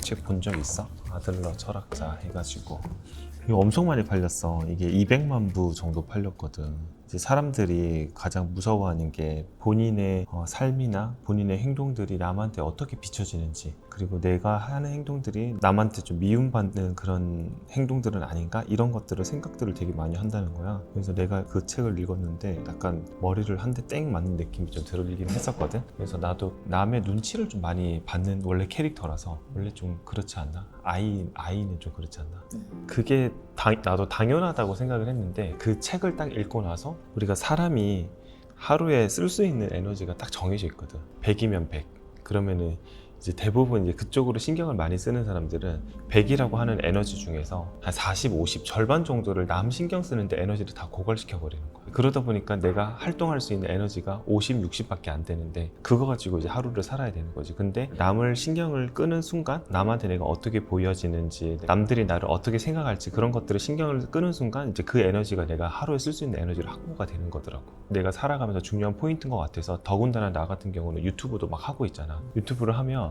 책 본 적 있어? 아들러 철학자 해가지고 이거 엄청 많이 팔렸어. 이게 200만 부 정도 팔렸거든. 이제 사람들이 가장 무서워하는 게 본인의 삶이나 본인의 행동들이 남한테 어떻게 비춰지는지, 그리고 내가 하는 행동들이 남한테 좀 미움받는 그런 행동들은 아닌가? 이런 것들을 생각들을 되게 많이 한다는 거야. 그래서 내가 그 책을 읽었는데 약간 머리를 한 대 땡 맞는 느낌이 좀 들긴 했었거든. 그래서 나도 남의 눈치를 좀 많이 받는 원래 캐릭터라서 원래 좀 그렇지 않나? 아이는 좀 그렇지 않나? 그게 나도 당연하다고 생각을 했는데 그 책을 딱 읽고 나서 우리가 사람이 하루에 쓸 수 있는 에너지가 딱 정해져 있거든. 100이면 100. 그러면은 이제 대부분 이제 그쪽으로 신경을 많이 쓰는 사람들은 100이라고 하는 에너지 중에서 한 40, 50 절반 정도를 남 신경 쓰는데 에너지를 다 고갈시켜 버리는 거야. 그러다 보니까 내가 활동할 수 있는 에너지가 50, 60밖에 안 되는데 그거 가지고 이제 하루를 살아야 되는 거지. 근데 남을 신경을 끄는 순간 남한테 내가 어떻게 보여지는지, 남들이 나를 어떻게 생각할지 그런 것들을 신경을 끄는 순간 이제 그 에너지가 내가 하루에 쓸 수 있는 에너지로 확보가 되는 거더라고. 내가 살아가면서 중요한 포인트인 것 같아서, 더군다나 나 같은 경우는 유튜브도 막 하고 있잖아. 유튜브를 하면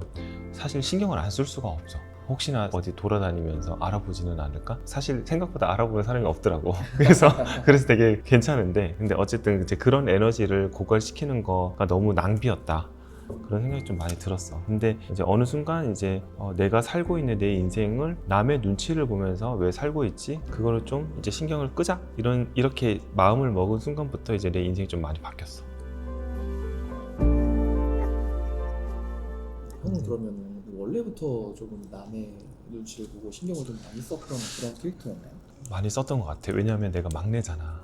사실 신경을 안 쓸 수가 없어. 혹시나 어디 돌아다니면서 알아보지는 않을까? 사실 생각보다 알아보는 사람이 없더라고. 그래서 되게 괜찮은데, 근데 어쨌든 이제 그런 에너지를 고갈시키는 거가 너무 낭비였다. 그런 생각이 좀 많이 들었어. 근데 이제 어느 순간 이제 내가 살고 있는 내 인생을 남의 눈치를 보면서 왜 살고 있지? 그거를 좀 이제 신경을 끄자. 이렇게 마음을 먹은 순간부터 이제 내 인생이 좀 많이 바뀌었어. 형은 그러면은 원래부터 조금 남의 눈치를 보고 신경을 좀 많이 썼던 그런 캐릭터였나요? 많이 썼던 것 같아. 왜냐하면 내가 막내잖아.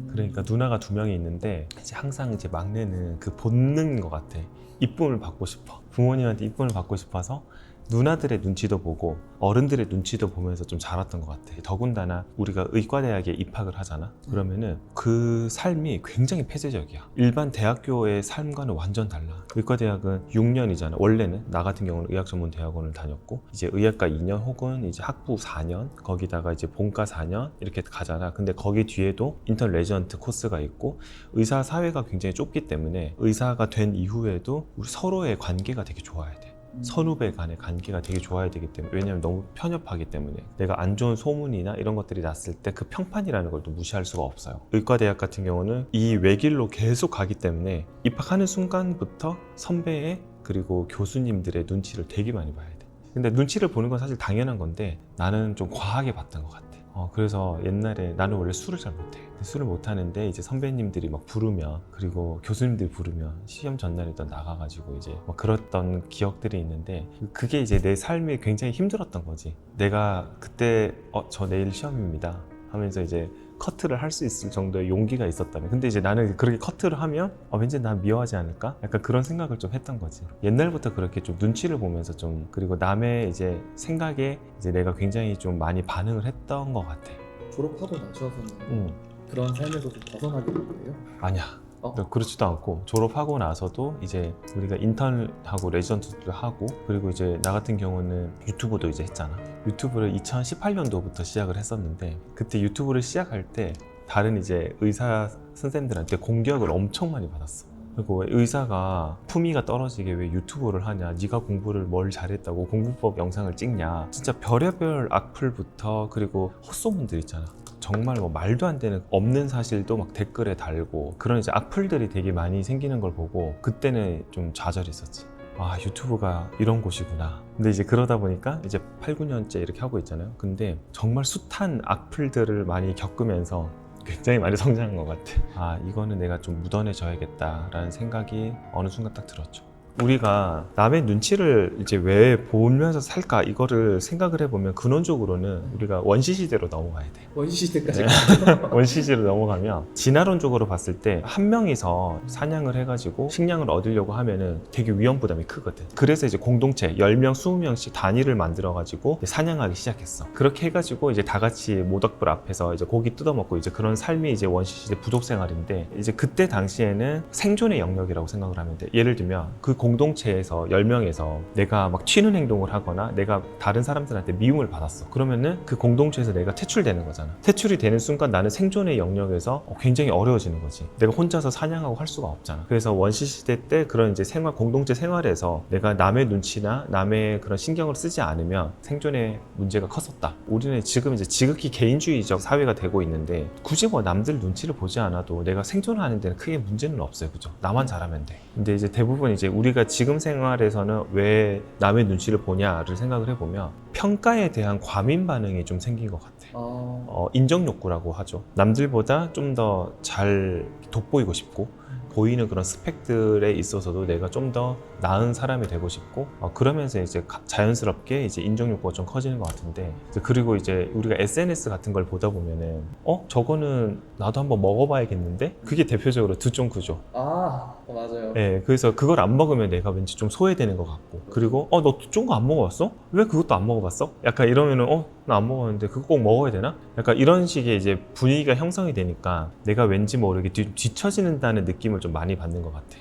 그러니까 누나가 2명이 있는데 이제 항상 이제 막내는 그 본능인 것 같아. 이쁨을 받고 싶어. 부모님한테 이쁨을 받고 싶어서 누나들의 눈치도 보고 어른들의 눈치도 보면서 좀 자랐던 것 같아. 더군다나 우리가 의과대학에 입학을 하잖아. 그러면은 그 삶이 굉장히 폐쇄적이야. 일반 대학교의 삶과는 완전 달라. 의과대학은 6년이잖아. 원래는 나 같은 경우는 의학전문대학원을 다녔고 이제 의학과 2년 혹은 이제 학부 4년, 거기다가 이제 본과 4년 이렇게 가잖아. 근데 거기 뒤에도 인턴 레지던트 코스가 있고 의사 사회가 굉장히 좁기 때문에 의사가 된 이후에도 우리 서로의 관계가 되게 좋아야 돼. 선후배 간의 관계가 되게 좋아야 되기 때문에, 왜냐면 너무 편협하기 때문에 내가 안 좋은 소문이나 이런 것들이 났을 때 그 평판이라는 걸 또 무시할 수가 없어요. 의과대학 같은 경우는 이 외길로 계속 가기 때문에 입학하는 순간부터 선배의 그리고 교수님들의 눈치를 되게 많이 봐야 돼. 근데 눈치를 보는 건 사실 당연한 건데 나는 좀 과하게 봤던 것 같아. 그래서 옛날에 나는 원래 술을 잘 못해. 술을 못하는데 이제 선배님들이 막 부르면, 그리고 교수님들이 부르면 시험 전날에도 나가가지고 이제 막 그랬던 기억들이 있는데, 그게 이제 내 삶이 굉장히 힘들었던 거지. 내가 그때 저 내일 시험입니다 하면서 이제 커트를 할 수 있을 정도의 용기가 있었다면, 근데 이제 나는 그렇게 커트를 하면 왠지 난 미워하지 않을까? 약간 그런 생각을 좀 했던 거지. 옛날부터 그렇게 좀 눈치를 보면서 좀, 그리고 남의 이제 생각에 이제 내가 굉장히 좀 많이 반응을 했던 것 같아. 졸업하고 나셔서는 그런 삶에서 좀 벗어나게 된 거예요? 아니야. 그렇지도 않고, 졸업하고 나서도 이제 우리가 인턴하고 레지던트도 하고, 그리고 이제 나 같은 경우는 유튜브도 이제 했잖아. 유튜브를 2018년도부터 시작을 했었는데, 그때 유튜브를 시작할 때 다른 이제 의사 선생님들한테 공격을 엄청 많이 받았어. 그리고 왜 의사가 품위가 떨어지게 왜 유튜브를 하냐, 네가 공부를 뭘 잘했다고 공부법 영상을 찍냐, 진짜 별의별 악플부터, 그리고 헛소문들 있잖아. 정말 뭐 말도 안 되는 없는 사실도 막 댓글에 달고, 그런 이제 악플들이 되게 많이 생기는 걸 보고 그때는 좀 좌절했었지. 아, 유튜브가 이런 곳이구나. 근데 이제 그러다 보니까 이제 8, 9년째 이렇게 하고 있잖아요. 근데 정말 숱한 악플들을 많이 겪으면서 굉장히 많이 성장한 것 같아. 아, 이거는 내가 좀 묻어내줘야겠다라는 생각이 어느 순간 딱 들었죠. 우리가 남의 눈치를 이제 왜 보면서 살까, 이거를 생각을 해보면 근원적으로는 우리가 원시시대로 넘어가야 돼. 원시시대까지 원시시대로 넘어가면 진화론적으로 봤을 때 한 명이서 사냥을 해가지고 식량을 얻으려고 하면은 되게 위험 부담이 크거든. 그래서 이제 공동체 10명, 20명씩 단위를 만들어가지고 사냥하기 시작했어. 그렇게 해가지고 이제 다 같이 모닥불 앞에서 이제 고기 뜯어먹고 이제 그런 삶이 이제 원시시대 부족 생활인데, 이제 그때 당시에는 생존의 영역이라고 생각을 하면 돼. 예를 들면 그 공동체에서 10명에서 내가 막 튀는 행동을 하거나 내가 다른 사람들한테 미움을 받았어. 그러면은 그 공동체에서 내가 퇴출되는 거잖아. 퇴출이 되는 순간 나는 생존의 영역에서 굉장히 어려워지는 거지. 내가 혼자서 사냥하고 할 수가 없잖아. 그래서 원시 시대 때 그런 이제 생활, 공동체 생활에서 내가 남의 눈치나 남의 그런 신경을 쓰지 않으면 생존의 문제가 컸었다. 우리는 지금 이제 지극히 개인주의적 사회가 되고 있는데 굳이 뭐 남들 눈치를 보지 않아도 내가 생존하는 데는 크게 문제는 없어요. 그죠? 나만 잘하면 돼. 근데 이제 대부분 이제 우리가 지금 생활에서는 왜 남의 눈치를 보냐를 생각을 해보면 평가에 대한 과민 반응이 좀 생긴 것 같아. 인정 욕구라고 하죠. 남들보다 좀 더 잘 돋보이고 싶고 보이는 그런 스펙들에 있어서도 내가 좀 더 나은 사람이 되고 싶고 그러면서 이제 자연스럽게 이제 인정 욕구가 좀 커지는 것 같은데, 그리고 이제 우리가 SNS 같은 걸 보다 보면은 저거는 나도 한번 먹어봐야겠는데, 그게 대표적으로 두쫑크죠. 맞아요. 네, 그래서 그걸 안 먹으면 내가 왠지 좀 소외되는 것 같고, 그리고 너 두쫑크 안 먹어봤어? 왜 그것도 안 먹어봤어? 약간 이러면은 나 안 먹었는데 그거 꼭 먹어야 되나? 약간 이런 식의 이제 분위기가 형성이 되니까 내가 왠지 모르게 뒤처지는다는 느낌을 좀 많이 받는 것 같아.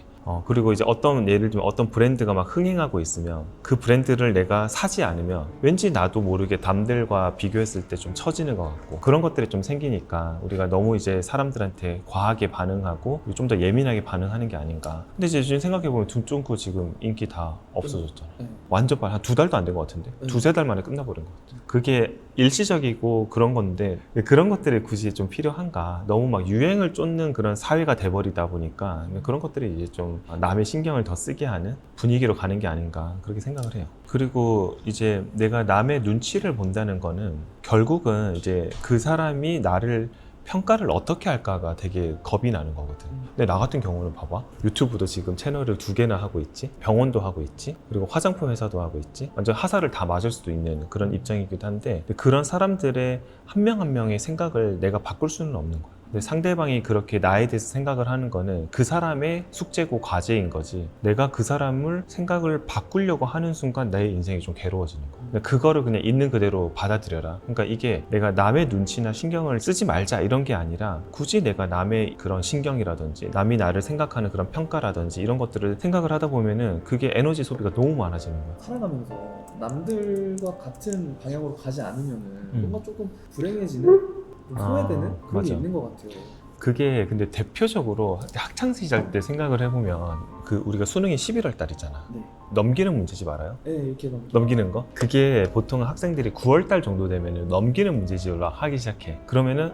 그리고 이제 예를 들면 어떤 브랜드가 막 흥행하고 있으면 그 브랜드를 내가 사지 않으면 왠지 나도 모르게 남들과 비교했을 때 좀 처지는 것 같고, 그런 것들이 좀 생기니까 우리가 너무 이제 사람들한테 과하게 반응하고 좀 더 예민하게 반응하는 게 아닌가. 근데 이제 지금 생각해보면 두쫑크 지금 인기 다 없어졌잖아. 네. 완전 빨리 한 2달도 안 된 것 같은데? 네. 2-3달 만에 끝나버린 것 같아. 그게 일시적이고 그런 건데 그런 것들이 굳이 좀 필요한가. 너무 막 유행을 쫓는 그런 사회가 돼버리다 보니까 그런 것들이 이제 좀 남의 신경을 더 쓰게 하는 분위기로 가는 게 아닌가, 그렇게 생각을 해요. 그리고 이제 내가 남의 눈치를 본다는 거는 결국은 이제 그 사람이 나를 평가를 어떻게 할까가 되게 겁이 나는 거거든. 근데 나 같은 경우는 봐봐. 유튜브도 지금 채널을 2개나 하고 있지, 병원도 하고 있지, 그리고 화장품 회사도 하고 있지. 완전 화살을 다 맞을 수도 있는 그런 입장이기도 한데, 그런 사람들의 한 명 한 명의 생각을 내가 바꿀 수는 없는 거야. 근데 상대방이 그렇게 나에 대해서 생각을 하는 거는 그 사람의 숙제고 과제인 거지, 내가 그 사람을 생각을 바꾸려고 하는 순간 내 인생이 좀 괴로워지는 거야. 근데 그거를 그냥 있는 그대로 받아들여라. 그러니까 이게 내가 남의 눈치나 신경을 쓰지 말자 이런 게 아니라, 굳이 내가 남의 그런 신경이라든지 남이 나를 생각하는 그런 평가라든지 이런 것들을 생각을 하다 보면은 그게 에너지 소비가 너무 많아지는 거야. 살아가면서 남들과 같은 방향으로 가지 않으면은 뭔가 조금 불행해지는, 좀 소외되는 그런 맞아. 게 있는 것 같아요. 그게 근데 대표적으로 학창 시절 때 생각을 해보면 우리가 수능이 11월 달이잖아. 네. 넘기는 문제집 알아요? 네, 이렇게 넘기는 거? 그게 보통 학생들이 9월 달 정도 되면 넘기는 문제집을 하기 시작해. 그러면은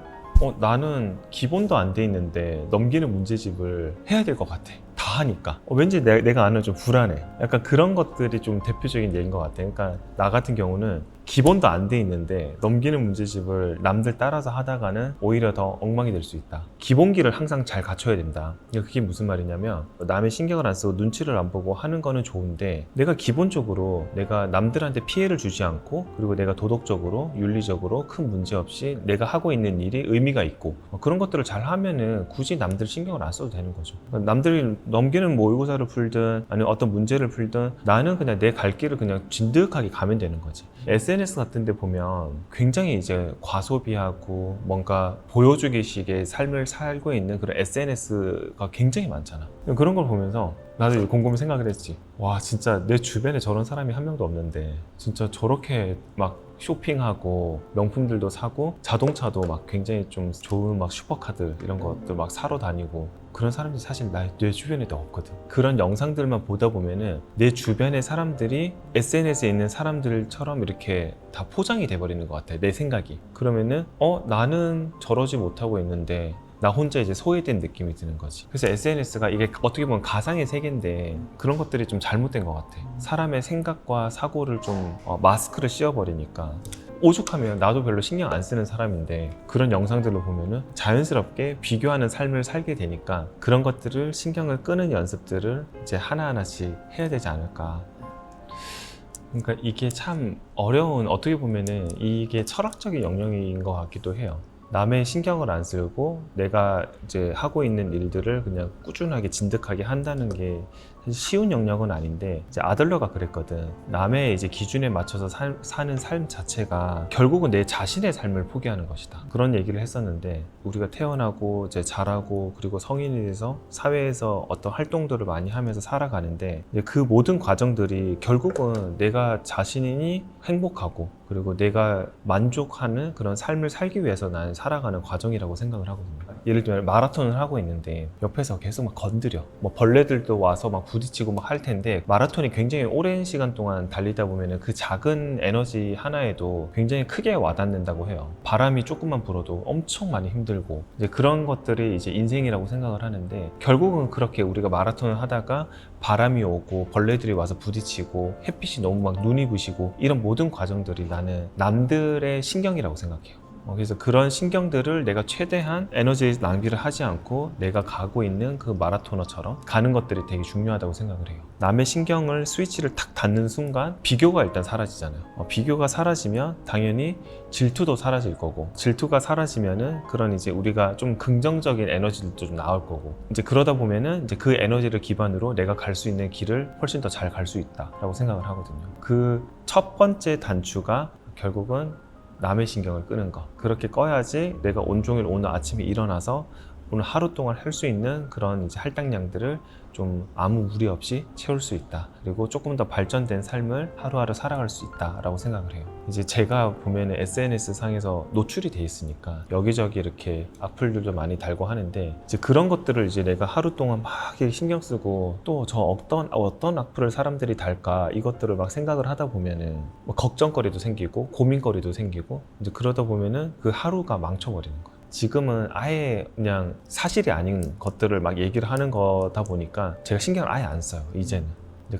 나는 기본도 안 돼 있는데 넘기는 문제집을 해야 될 것 같아. 다 하니까 왠지 내가 아는 좀 불안해. 약간 그런 것들이 좀 대표적인 예인 것 같아. 그러니까 나 같은 경우는 기본도 안 돼 있는데 넘기는 문제집을 남들 따라서 하다가는 오히려 더 엉망이 될 수 있다. 기본기를 항상 잘 갖춰야 된다. 그게 무슨 말이냐면, 남의 신경을 안 쓰고 눈치를 안 보고 하는 거는 좋은데, 내가 기본적으로 내가 남들한테 피해를 주지 않고, 그리고 내가 도덕적으로 윤리적으로 큰 문제 없이 내가 하고 있는 일이 의미가 있고, 그런 것들을 잘 하면은 굳이 남들 신경을 안 써도 되는 거죠. 남들이 넘기는 모의고사를 풀든 아니면 어떤 문제를 풀든 나는 그냥 내 갈 길을 그냥 진득하게 가면 되는 거지. SNS 같은 데 보면 굉장히 이제 과소비하고 뭔가 보여주기식의 삶을 살고 있는 그런 SNS가 굉장히 많잖아. 그런 걸 보면서 나도 곰곰이 생각을 했지. 와, 진짜 내 주변에 저런 사람이 한 명도 없는데 진짜 저렇게 막 쇼핑하고 명품들도 사고 자동차도 막 굉장히 좀 좋은 막 슈퍼카들 이런 것들 막 사러 다니고, 그런 사람들이 사실 내 주변에도 없거든. 그런 영상들만 보다 보면은 내 주변의 사람들이 SNS에 있는 사람들처럼 이렇게 다 포장이 돼버리는 것 같아, 내 생각이. 그러면은 나는 저러지 못하고 있는데 나 혼자 이제 소외된 느낌이 드는 거지. 그래서 SNS가 이게 어떻게 보면 가상의 세계인데 그런 것들이 좀 잘못된 것 같아. 사람의 생각과 사고를 좀 마스크를 씌워버리니까, 오죽하면 나도 별로 신경 안 쓰는 사람인데 그런 영상들을 보면은 자연스럽게 비교하는 삶을 살게 되니까, 그런 것들을 신경을 끄는 연습들을 이제 하나하나씩 해야 되지 않을까. 그러니까 이게 참 어려운, 어떻게 보면은 이게 철학적인 영역인 것 같기도 해요. 남의 신경을 안 쓰고 내가 이제 하고 있는 일들을 그냥 꾸준하게 진득하게 한다는 게 쉬운 영역은 아닌데 이제 아들러가 그랬거든. 남의 이제 기준에 맞춰서 사는 삶 자체가 결국은 내 자신의 삶을 포기하는 것이다. 그런 얘기를 했었는데 우리가 태어나고 이제 자라고 그리고 성인이 돼서 사회에서 어떤 활동들을 많이 하면서 살아가는데 그 모든 과정들이 결국은 내가 자신이 행복하고 그리고 내가 만족하는 그런 삶을 살기 위해서 나는 살아가는 과정이라고 생각을 하거든요. 예를 들면 마라톤을 하고 있는데 옆에서 계속 막 건드려. 뭐 벌레들도 와서 막 부딪히고 막 할 텐데 마라톤이 굉장히 오랜 시간 동안 달리다 보면은 그 작은 에너지 하나에도 굉장히 크게 와닿는다고 해요. 바람이 조금만 불어도 엄청 많이 힘들고 이제 그런 것들이 이제 인생이라고 생각을 하는데 결국은 그렇게 우리가 마라톤을 하다가 바람이 오고 벌레들이 와서 부딪히고 햇빛이 너무 막 눈이 부시고 이런 모든 과정들이 나는 남들의 신경이라고 생각해요. 그래서 그런 신경들을 내가 최대한 에너지 낭비를 하지 않고 내가 가고 있는 그 마라토너처럼 가는 것들이 되게 중요하다고 생각을 해요. 남의 신경을 스위치를 탁 닫는 순간 비교가 일단 사라지잖아요. 비교가 사라지면 당연히 질투도 사라질 거고 질투가 사라지면은 그런 이제 우리가 좀 긍정적인 에너지들도 좀 나올 거고 이제 그러다 보면은 이제 그 에너지를 기반으로 내가 갈 수 있는 길을 훨씬 더 잘 갈 수 있다라고 생각을 하거든요. 그 첫 번째 단추가 결국은 남의 신경을 끄는 거. 그렇게 꺼야지 내가 온종일 오늘 아침에 일어나서 오늘 하루 동안 할 수 있는 그런 이제 할당량들을 좀 아무 무리 없이 채울 수 있다. 그리고 조금 더 발전된 삶을 하루하루 살아갈 수 있다라고 생각을 해요. 이제 제가 보면 SNS 상에서 노출이 돼 있으니까 여기저기 이렇게 악플들도 많이 달고 하는데 이제 그런 것들을 이제 내가 하루 동안 막 신경 쓰고 또 저 어떤 악플을 사람들이 달까 이것들을 막 생각을 하다 보면은 뭐 걱정거리도 생기고 고민거리도 생기고 이제 그러다 보면은 그 하루가 망쳐버리는 거예요. 지금은 아예 그냥 사실이 아닌 것들을 막 얘기를 하는 거다 보니까 제가 신경을 아예 안 써요, 이제는.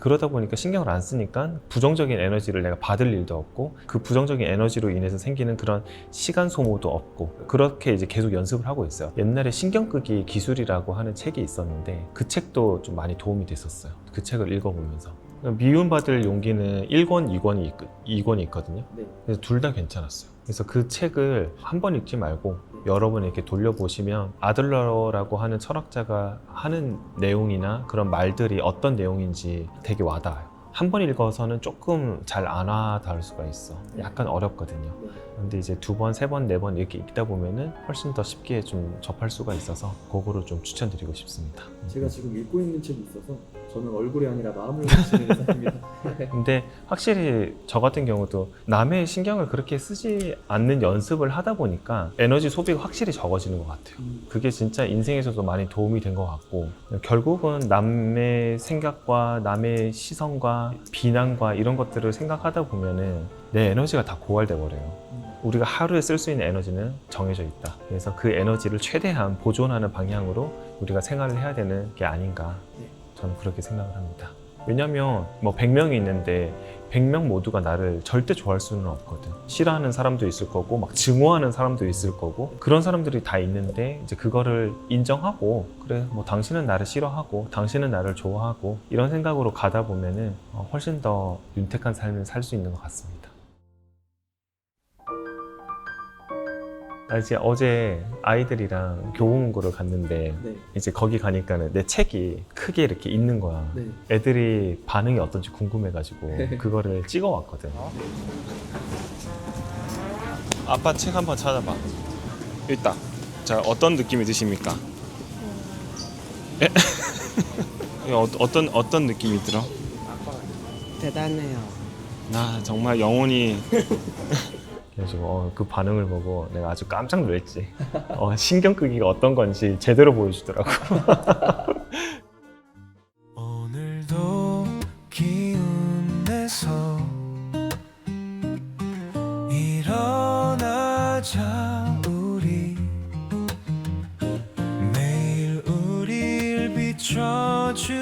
그러다 보니까 신경을 안 쓰니까 부정적인 에너지를 내가 받을 일도 없고 그 부정적인 에너지로 인해서 생기는 그런 시간 소모도 없고 그렇게 이제 계속 연습을 하고 있어요. 옛날에 신경 끄기 기술이라고 하는 책이 있었는데 그 책도 좀 많이 도움이 됐었어요. 그 책을 읽어보면서. 미움받을 용기는 1권, 2권이 있거든요. 네. 그래서 둘 다 괜찮았어요. 그래서 그 책을 한 번 읽지 말고 여러 번 이렇게 돌려보시면 아들러라고 하는 철학자가 하는 내용이나 그런 말들이 어떤 내용인지 되게 와닿아요. 한 번 읽어서는 조금 잘 안 와닿을 수가 있어. 약간 어렵거든요. 근데 이제 두 번, 세 번, 네 번 이렇게 읽다 보면은 훨씬 더 쉽게 좀 접할 수가 있어서 그거를 좀 추천드리고 싶습니다. 제가 지금 읽고 있는 책이 있어서 저는 얼굴이 아니라 마음을 고치는 의사입니다. 근데 확실히 저 같은 경우도 남의 신경을 그렇게 쓰지 않는 연습을 하다 보니까 에너지 소비가 확실히 적어지는 것 같아요. 그게 진짜 인생에서도 많이 도움이 된 것 같고 결국은 남의 생각과 남의 시선과 비난과 이런 것들을 생각하다 보면은 내 에너지가 다 고갈돼 버려요. 우리가 하루에 쓸 수 있는 에너지는 정해져 있다. 그래서 그 에너지를 최대한 보존하는 방향으로 우리가 생활을 해야 되는 게 아닌가. 저는 그렇게 생각을 합니다. 왜냐면 뭐 100명이 있는데 100명 모두가 나를 절대 좋아할 수는 없거든. 싫어하는 사람도 있을 거고 막 증오하는 사람도 있을 거고 그런 사람들이 다 있는데 이제 그거를 인정하고 그래 뭐 당신은 나를 싫어하고 당신은 나를 좋아하고 이런 생각으로 가다 보면은 훨씬 더 윤택한 삶을 살 수 있는 것 같습니다. 이제 어제 아이들이랑 교보문고를 갔는데 네. 이제 거기 가니까는 내 책이 크게 이렇게 있는 거야. 네. 애들이 반응이 어떤지 궁금해가지고 그거를 찍어왔거든. 아빠 책 한번 찾아봐. 있다. 자, 어떤 느낌이 드십니까? 어떤 느낌이 들어? 대단해요. 나 정말 영혼이 그래가지고 그 반응을 보고 내가 아주 깜짝 놀랐지. 신경 끄기가 어떤 건지 제대로 보여주더라고. 오늘도 기운 내서 일어나자 우리 매일 우릴 비춰주